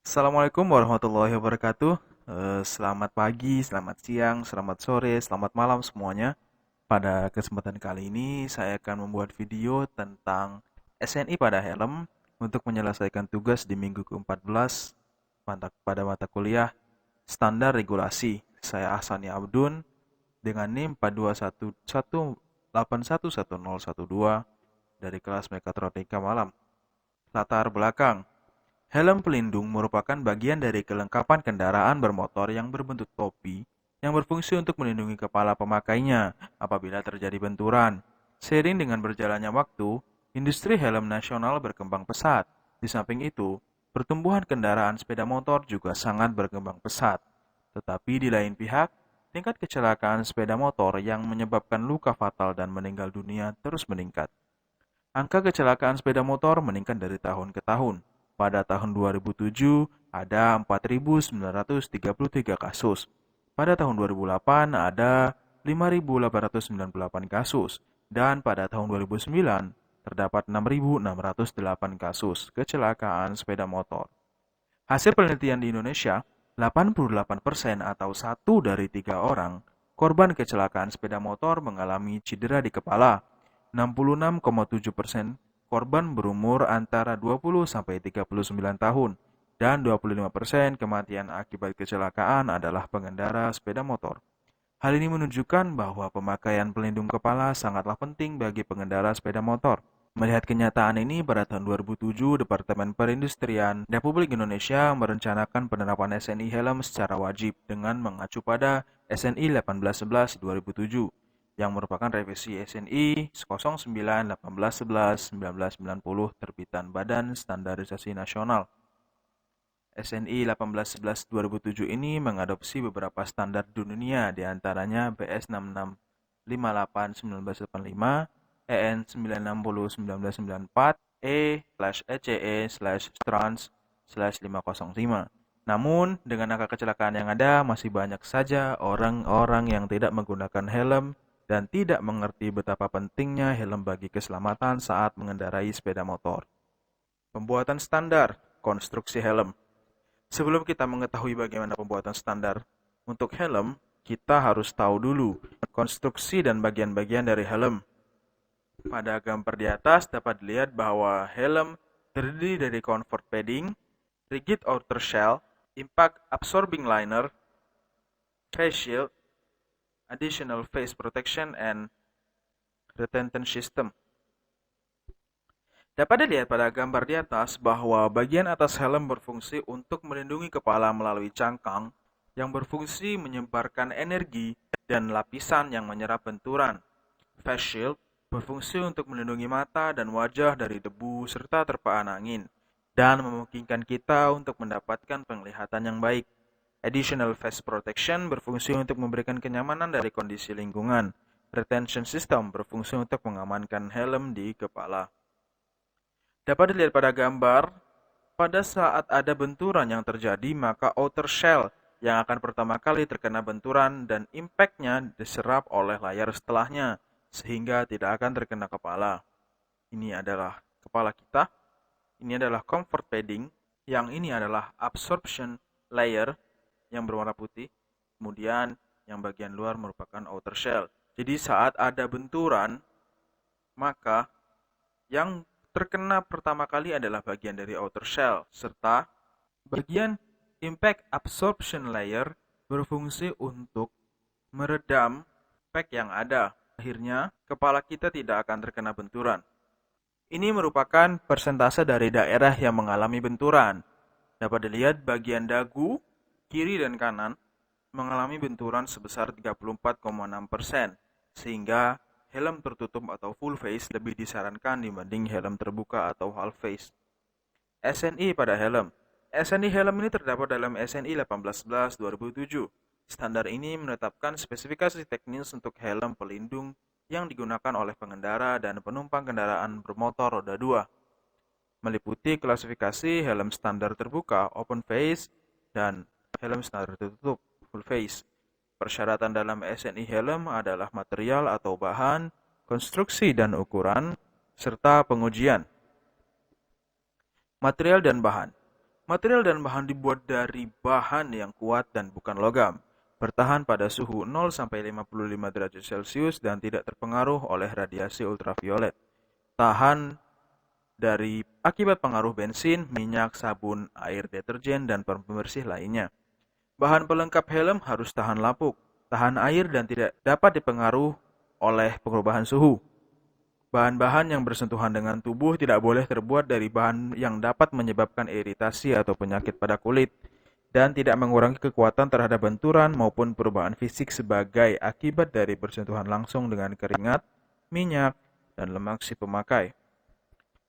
Assalamualaikum warahmatullahi wabarakatuh. Selamat pagi, selamat siang, selamat sore, selamat malam semuanya. Pada kesempatan kali ini saya akan membuat video tentang SNI pada helm untuk menyelesaikan tugas di minggu ke-14 pada mata kuliah Standar Regulasi. Saya Ahsani Abdun dengan NIM 42118111012 dari kelas Mekatronika Malam. Latar belakang. Helm pelindung merupakan bagian dari kelengkapan kendaraan bermotor yang berbentuk topi yang berfungsi untuk melindungi kepala pemakainya apabila terjadi benturan. Seiring dengan berjalannya waktu, industri helm nasional berkembang pesat. Di samping itu, pertumbuhan kendaraan sepeda motor juga sangat berkembang pesat. Tetapi di lain pihak, tingkat kecelakaan sepeda motor yang menyebabkan luka fatal dan meninggal dunia terus meningkat. Angka kecelakaan sepeda motor meningkat dari tahun ke tahun. Pada tahun 2007 ada 4.933 kasus. Pada tahun 2008 ada 5.898 kasus. Dan pada tahun 2009 terdapat 6.608 kasus kecelakaan sepeda motor. Hasil penelitian di Indonesia, 88% atau satu dari tiga orang korban kecelakaan sepeda motor mengalami cedera di kepala. 66,7% korban berumur antara 20 sampai 39 tahun dan 25% kematian akibat kecelakaan adalah pengendara sepeda motor. Hal ini menunjukkan bahwa pemakaian pelindung kepala sangatlah penting bagi pengendara sepeda motor. Melihat kenyataan ini, pada tahun 2007, Departemen Perindustrian Republik Indonesia merencanakan penerapan SNI helm secara wajib dengan mengacu pada SNI 1811 2007 yang merupakan revisi SNI 09 1811 1990 terbitan Badan Standarisasi Nasional. SNI 1811 2007 ini mengadopsi beberapa standar dunia, di antaranya BS 6658 1985, EN 960 1994, E/ECE/Trans/505. Namun, dengan angka kecelakaan yang ada, masih banyak saja orang-orang yang tidak menggunakan helm dan tidak mengerti betapa pentingnya helm bagi keselamatan saat mengendarai sepeda motor. Pembuatan standar konstruksi helm. Sebelum kita mengetahui bagaimana pembuatan standar untuk helm, kita harus tahu dulu konstruksi dan bagian-bagian dari helm. Pada gambar di atas dapat dilihat bahwa helm terdiri dari comfort padding, rigid outer shell, impact absorbing liner, face shield, additional face protection, and retention system. Dapat dilihat pada gambar di atas bahwa bagian atas helm berfungsi untuk melindungi kepala melalui cangkang yang berfungsi menyebarkan energi dan lapisan yang menyerap benturan. Face shield berfungsi untuk melindungi mata dan wajah dari debu serta terpaan angin dan memungkinkan kita untuk mendapatkan penglihatan yang baik. Additional face protection berfungsi untuk memberikan kenyamanan dari kondisi lingkungan. Retention system berfungsi untuk mengamankan helm di kepala. Dapat dilihat pada gambar, pada saat ada benturan yang terjadi, maka outer shell yang akan pertama kali terkena benturan dan impact-nya diserap oleh layar setelahnya, sehingga tidak akan terkena kepala. Ini adalah kepala kita, ini adalah comfort padding, yang ini adalah absorption layer yang berwarna putih, kemudian yang bagian luar merupakan outer shell. Jadi saat ada benturan, maka yang terkena pertama kali adalah bagian dari outer shell, serta bagian impact absorption layer berfungsi untuk meredam impact yang ada. Akhirnya, kepala kita tidak akan terkena benturan. Ini merupakan persentase dari daerah yang mengalami benturan. Dapat dilihat bagian dagu, kiri dan kanan mengalami benturan sebesar 34,6%, sehingga helm tertutup atau full face lebih disarankan dibanding helm terbuka atau half face. SNI pada helm. SNI helm ini terdapat dalam SNI 1811 2007. Standar ini menetapkan spesifikasi teknis untuk helm pelindung yang digunakan oleh pengendara dan penumpang kendaraan bermotor roda 2. Meliputi klasifikasi helm standar terbuka open face dan helm standar tertutup full face. Persyaratan dalam SNI helm adalah material atau bahan, konstruksi dan ukuran, serta pengujian. Material dan bahan. Material dan bahan dibuat dari bahan yang kuat dan bukan logam, bertahan pada suhu 0-55 derajat Celcius dan tidak terpengaruh oleh radiasi ultraviolet. Tahan dari akibat pengaruh bensin, minyak, sabun, air deterjen, dan pembersih lainnya. Bahan pelengkap helm harus tahan lapuk, tahan air, dan tidak dapat dipengaruhi oleh perubahan suhu. Bahan-bahan yang bersentuhan dengan tubuh tidak boleh terbuat dari bahan yang dapat menyebabkan iritasi atau penyakit pada kulit, dan tidak mengurangi kekuatan terhadap benturan maupun perubahan fisik sebagai akibat dari bersentuhan langsung dengan keringat, minyak, dan lemak si pemakai.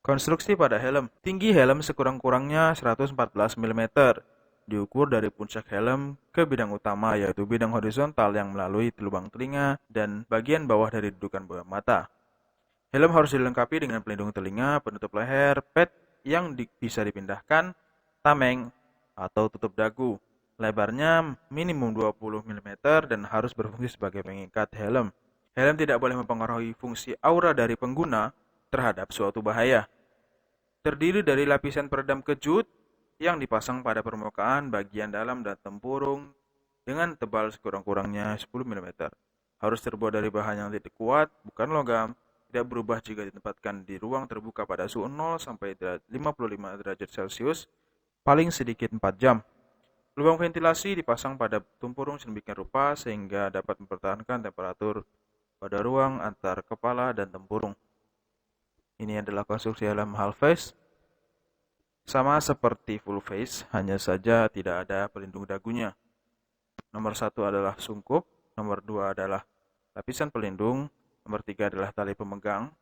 Konstruksi pada helm. Tinggi helm sekurang-kurangnya 114 mm. Diukur dari puncak helm ke bidang utama, yaitu bidang horizontal yang melalui lubang telinga dan bagian bawah dari dudukan bola mata. Helm harus dilengkapi dengan pelindung telinga, penutup leher, pad yang bisa dipindahkan, tameng, atau tutup dagu. Lebarnya minimum 20 mm dan harus berfungsi sebagai pengikat helm. Helm tidak boleh mempengaruhi fungsi aura dari pengguna terhadap suatu bahaya. Terdiri dari lapisan peredam kejut yang dipasang pada permukaan bagian dalam dan tempurung dengan tebal sekurang-kurangnya 10 mm. Harus terbuat dari bahan yang tidak kuat, bukan logam, tidak berubah jika ditempatkan di ruang terbuka pada suhu 0-55 derajat Celcius, paling sedikit 4 jam. Lubang ventilasi dipasang pada tempurung sedemikian rupa sehingga dapat mempertahankan temperatur pada ruang antar kepala dan tempurung. Ini adalah konstruksi helm half face. Sama seperti full face, hanya saja tidak ada pelindung dagunya. Nomor 1 adalah sungkup, nomor 2 adalah lapisan pelindung, nomor 3 adalah tali pemegang,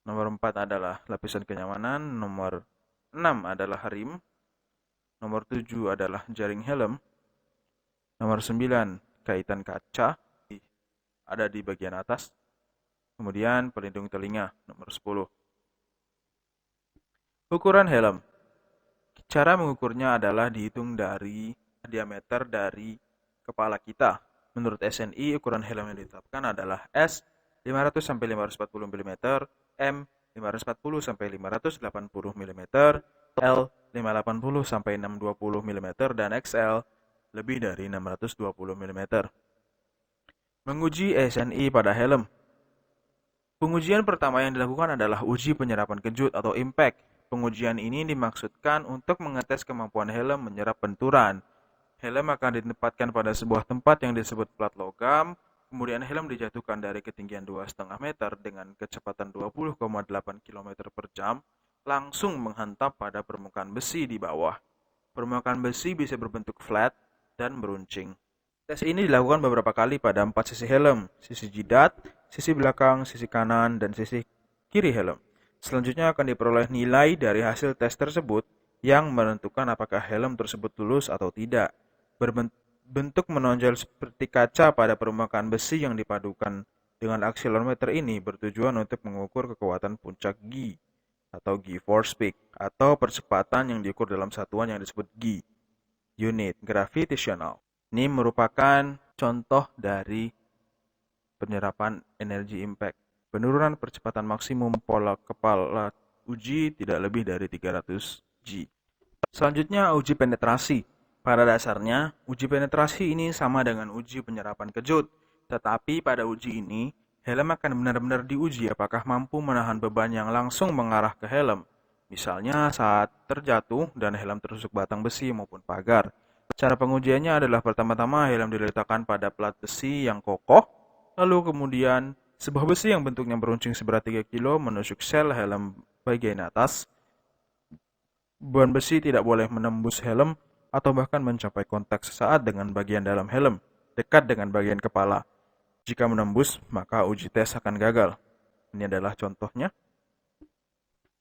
nomor 4 adalah lapisan kenyamanan, nomor 6 adalah rim, nomor 7 adalah jaring helm, nomor 9 kaitan kaca ada di bagian atas, kemudian pelindung telinga, nomor 10. Ukuran helm. Cara mengukurnya adalah dihitung dari diameter dari kepala kita. Menurut SNI, ukuran helm yang ditetapkan adalah S 500-540 mm, M 540-580 mm, L 580-620 mm, dan XL lebih dari 620 mm. Menguji SNI pada helm. Pengujian pertama yang dilakukan adalah uji penyerapan kejut atau impact. Pengujian ini dimaksudkan untuk mengetes kemampuan helm menyerap benturan. Helm akan ditempatkan pada sebuah tempat yang disebut plat logam, kemudian helm dijatuhkan dari ketinggian 2,5 meter dengan kecepatan 20,8 km per jam, langsung menghantam pada permukaan besi di bawah. Permukaan besi bisa berbentuk flat dan meruncing. Tes ini dilakukan beberapa kali pada 4 sisi helm, sisi jidat, sisi belakang, sisi kanan, dan sisi kiri helm. Selanjutnya akan diperoleh nilai dari hasil tes tersebut yang menentukan apakah helm tersebut lulus atau tidak. Berbentuk menonjol seperti kaca pada permukaan besi yang dipadukan dengan akselerometer ini bertujuan untuk mengukur kekuatan puncak G atau G-force peak atau percepatan yang diukur dalam satuan yang disebut G, unit gravitational. Ini merupakan contoh dari penyerapan energi impact. Penurunan percepatan maksimum pola kepala uji tidak lebih dari 300 G. Selanjutnya uji penetrasi. Pada dasarnya, uji penetrasi ini sama dengan uji penyerapan kejut. Tetapi pada uji ini, helm akan benar-benar diuji apakah mampu menahan beban yang langsung mengarah ke helm. Misalnya saat terjatuh dan helm tertusuk batang besi maupun pagar. Cara pengujiannya adalah pertama-tama helm diletakkan pada plat besi yang kokoh, lalu kemudian sebuah besi yang bentuknya beruncing seberat 3 kg menusuk sel helm bagian atas. Beban besi tidak boleh menembus helm atau bahkan mencapai kontak sesaat dengan bagian dalam helm, dekat dengan bagian kepala. Jika menembus, maka uji tes akan gagal. Ini adalah contohnya.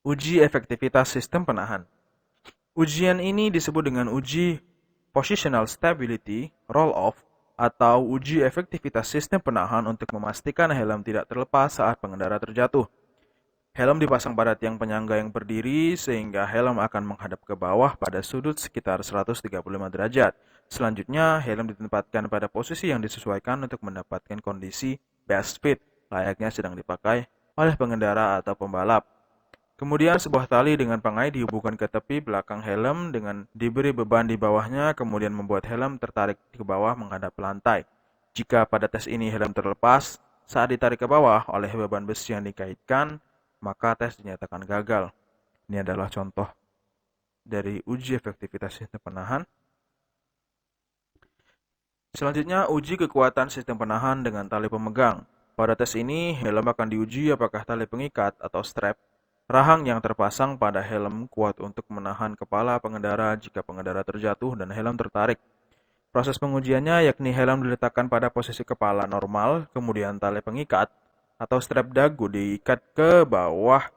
Uji efektivitas sistem penahan. Ujian ini disebut dengan uji positional stability roll-off atau uji efektivitas sistem penahan untuk memastikan helm tidak terlepas saat pengendara terjatuh. Helm dipasang pada tiang penyangga yang berdiri sehingga helm akan menghadap ke bawah pada sudut sekitar 135 derajat. Selanjutnya, helm ditempatkan pada posisi yang disesuaikan untuk mendapatkan kondisi best fit, layaknya sedang dipakai oleh pengendara atau pembalap. Kemudian sebuah tali dengan pengai dihubungkan ke tepi belakang helm dengan diberi beban di bawahnya, kemudian membuat helm tertarik ke bawah menghadap lantai. Jika pada tes ini helm terlepas saat ditarik ke bawah oleh beban besi yang dikaitkan, maka tes dinyatakan gagal. Ini adalah contoh dari uji efektivitas sistem penahan. Selanjutnya, uji kekuatan sistem penahan dengan tali pemegang. Pada tes ini, helm akan diuji apakah tali pengikat atau strap rahang yang terpasang pada helm kuat untuk menahan kepala pengendara jika pengendara terjatuh dan helm tertarik. Proses pengujiannya yakni helm diletakkan pada posisi kepala normal, kemudian tali pengikat atau strap dagu diikat ke bawah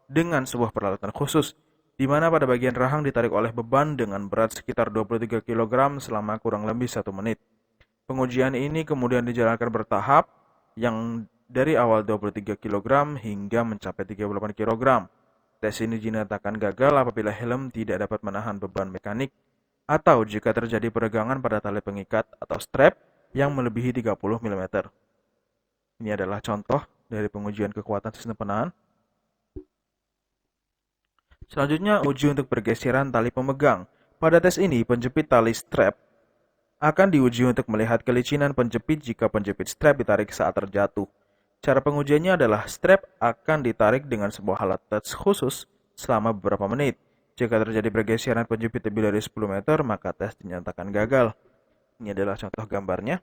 dengan sebuah peralatan khusus, di mana pada bagian rahang ditarik oleh beban dengan berat sekitar 23 kg selama kurang lebih 1 menit. Pengujian ini kemudian dijalankan bertahap, yang dari awal 23 kg hingga mencapai 38 kg. Tes ini dinyatakan gagal apabila helm tidak dapat menahan beban mekanik atau jika terjadi peregangan pada tali pengikat atau strap yang melebihi 30 mm. Ini adalah contoh dari pengujian kekuatan sistem penahan. Selanjutnya, uji untuk pergeseran tali pemegang. Pada tes ini, penjepit tali strap akan diuji untuk melihat kelicinan penjepit jika penjepit strap ditarik saat terjatuh. Cara pengujiannya adalah strap akan ditarik dengan sebuah alat tes khusus selama beberapa menit. Jika terjadi pergeseran penjepit lebih dari 10 meter, maka tes dinyatakan gagal. Ini adalah contoh gambarnya.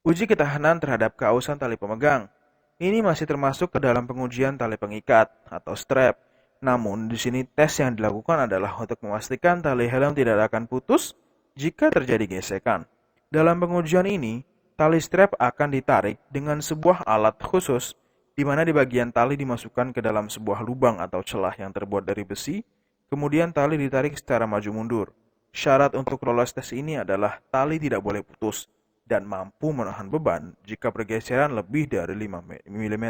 Uji ketahanan terhadap keausan tali pemegang. Ini masih termasuk ke dalam pengujian tali pengikat atau strap. Namun, di sini tes yang dilakukan adalah untuk memastikan tali helm tidak akan putus jika terjadi gesekan. Dalam pengujian ini, tali strap akan ditarik dengan sebuah alat khusus, di mana di bagian tali dimasukkan ke dalam sebuah lubang atau celah yang terbuat dari besi, kemudian tali ditarik secara maju mundur. Syarat untuk lolos tes ini adalah tali tidak boleh putus dan mampu menahan beban jika pergeseran lebih dari 5 mm.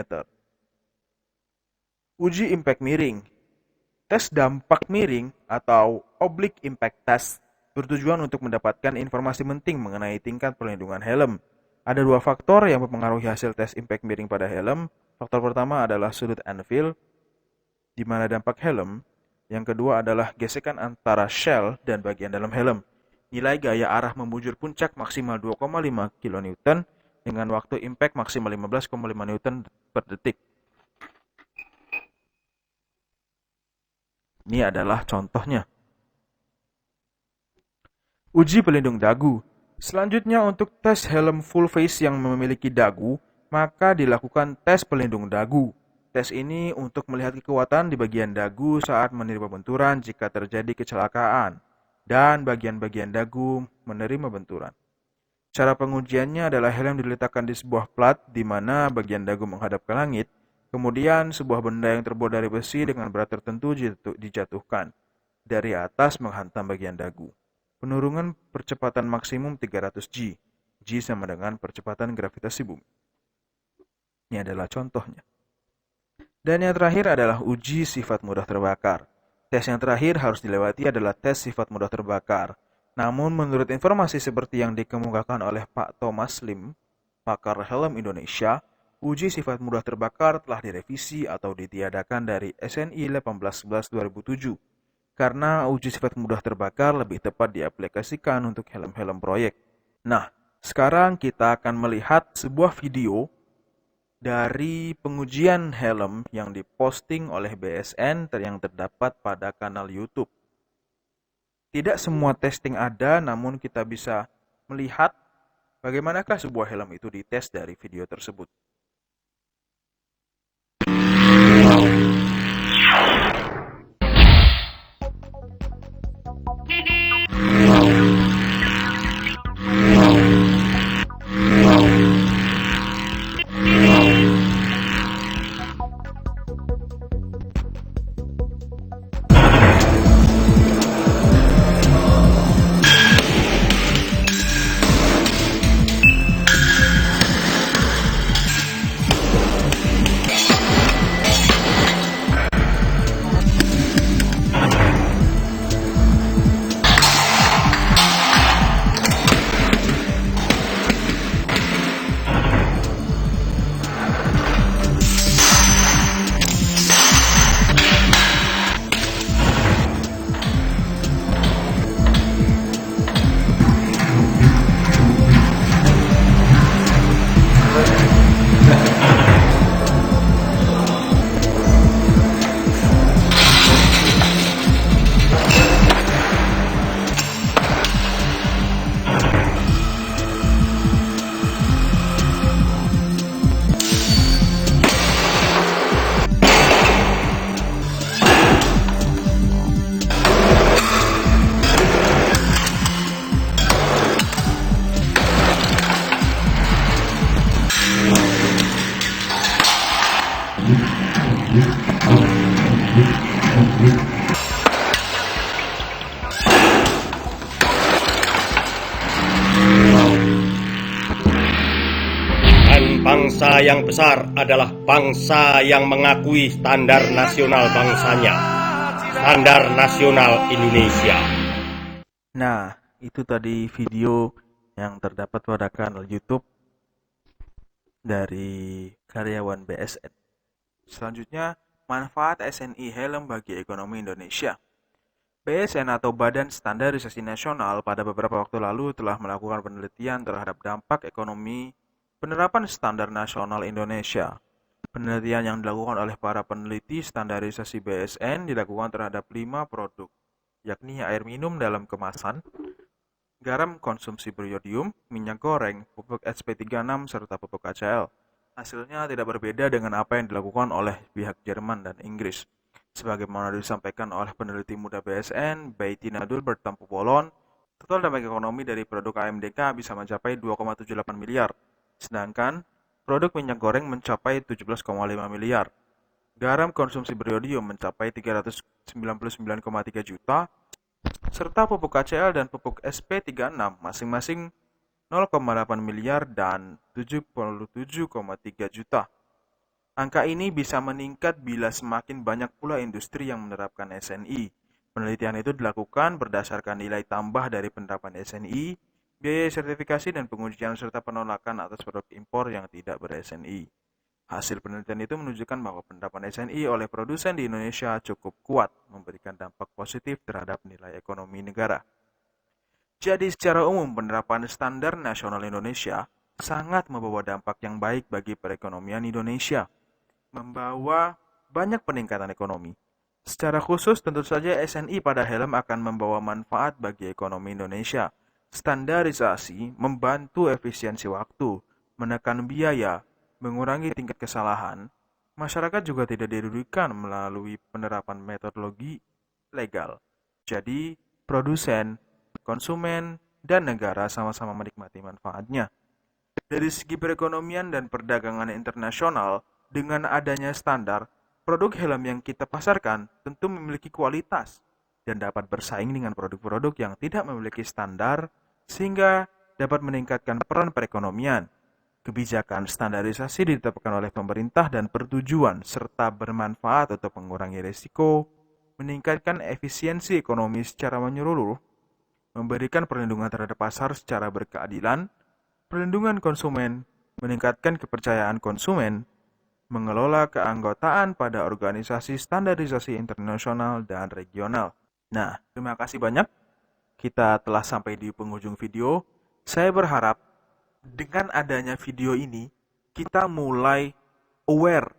Uji impact miring. Tes dampak miring atau oblique impact test bertujuan untuk mendapatkan informasi penting mengenai tingkat perlindungan helm. Ada 2 faktor yang mempengaruhi hasil tes impact miring pada helm. Faktor pertama adalah sudut anvil, di mana dampak helm. Yang kedua adalah gesekan antara shell dan bagian dalam helm. Nilai gaya arah membujur puncak maksimal 2,5 kN dengan waktu impact maksimal 15,5 Newton per detik. Ini adalah contohnya. Uji pelindung dagu. Selanjutnya, untuk tes helm full face yang memiliki dagu, maka dilakukan tes pelindung dagu. Tes ini untuk melihat kekuatan di bagian dagu saat menerima benturan jika terjadi kecelakaan, dan bagian-bagian dagu menerima benturan. Cara pengujiannya adalah helm diletakkan di sebuah plat di mana bagian dagu menghadap ke langit, kemudian sebuah benda yang terbuat dari besi dengan berat tertentu dijatuhkan dari atas menghantam bagian dagu. Penurunan percepatan maksimum 300 G. G sama dengan percepatan gravitasi bumi. Ini adalah contohnya. Dan yang terakhir adalah uji sifat mudah terbakar. Tes yang terakhir harus dilewati adalah tes sifat mudah terbakar. Namun menurut informasi seperti yang dikemukakan oleh Pak Thomas Lim, pakar helm Indonesia, uji sifat mudah terbakar telah direvisi atau ditiadakan dari SNI 1811-2007. Karena uji sifat mudah terbakar lebih tepat diaplikasikan untuk helm-helm proyek. Nah, sekarang kita akan melihat sebuah video dari pengujian helm yang diposting oleh BSN yang terdapat pada kanal YouTube. Tidak semua testing ada, namun kita bisa melihat bagaimanakah sebuah helm itu dites dari video tersebut. Bangsa yang besar adalah bangsa yang mengakui standar nasional bangsanya, standar nasional Indonesia. Nah, itu tadi video yang terdapat pada kanal YouTube dari karyawan BSN. Selanjutnya, manfaat SNI helm bagi ekonomi Indonesia. BSN atau Badan Standarisasi Nasional pada beberapa waktu lalu telah melakukan penelitian terhadap dampak ekonomi penerapan standar nasional Indonesia. Penelitian yang dilakukan oleh para peneliti standarisasi BSN dilakukan terhadap 5 produk, yakni air minum dalam kemasan, garam konsumsi beriodium, minyak goreng, pupuk SP36, serta pupuk KCL. Hasilnya tidak berbeda dengan apa yang dilakukan oleh pihak Jerman dan Inggris. Sebagaimana disampaikan oleh peneliti muda BSN, Beiti Nadul Tampu Bolon, total dampak ekonomi dari produk AMDK bisa mencapai 2,78 miliar, sedangkan produk minyak goreng mencapai 17,5 miliar. Garam konsumsi beriodium mencapai 399,3 juta, serta pupuk KCL dan pupuk SP36 masing-masing 0,8 miliar dan 77,3 juta. Angka ini bisa meningkat bila semakin banyak pula industri yang menerapkan SNI. Penelitian itu dilakukan berdasarkan nilai tambah dari penerapan SNI, biaya sertifikasi dan pengujian serta penolakan atas produk impor yang tidak ber-SNI. Hasil penelitian itu menunjukkan bahwa penerapan SNI oleh produsen di Indonesia cukup kuat, memberikan dampak positif terhadap nilai ekonomi negara. Jadi secara umum penerapan standar nasional Indonesia sangat membawa dampak yang baik bagi perekonomian Indonesia, membawa banyak peningkatan ekonomi. Secara khusus tentu saja SNI pada helm akan membawa manfaat bagi ekonomi Indonesia. Standarisasi membantu efisiensi waktu, menekan biaya, mengurangi tingkat kesalahan. Masyarakat juga tidak dirugikan melalui penerapan metodologi legal. Jadi, produsen, konsumen, dan negara sama-sama menikmati manfaatnya. Dari segi perekonomian dan perdagangan internasional, dengan adanya standar, produk helm yang kita pasarkan tentu memiliki kualitas dan dapat bersaing dengan produk-produk yang tidak memiliki standar sehingga dapat meningkatkan peran perekonomian. Kebijakan standarisasi ditetapkan oleh pemerintah dan bertujuan serta bermanfaat untuk mengurangi risiko, meningkatkan efisiensi ekonomi secara menyeluruh, memberikan perlindungan terhadap pasar secara berkeadilan, perlindungan konsumen, meningkatkan kepercayaan konsumen, mengelola keanggotaan pada organisasi standarisasi internasional dan regional. Nah, terima kasih banyak. Kita telah sampai di penghujung video. Saya berharap dengan adanya video ini, kita mulai aware,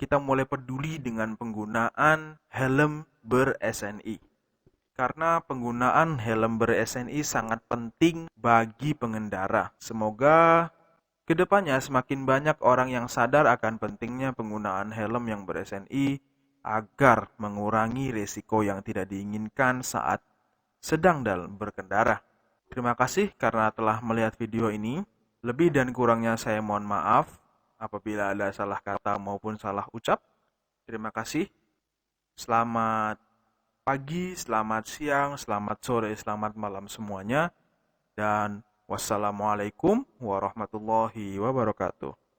kita mulai peduli dengan penggunaan helm ber-SNI. Karena penggunaan helm ber-SNI sangat penting bagi pengendara. Semoga kedepannya semakin banyak orang yang sadar akan pentingnya penggunaan helm yang ber-SNI agar mengurangi risiko yang tidak diinginkan saat sedang dalam berkendara. Terima kasih karena telah melihat video ini. Lebih dan kurangnya saya mohon maaf apabila ada salah kata maupun salah ucap. Terima kasih. Selamat pagi, selamat siang, selamat sore, selamat malam semuanya. Dan wassalamualaikum warahmatullahi wabarakatuh.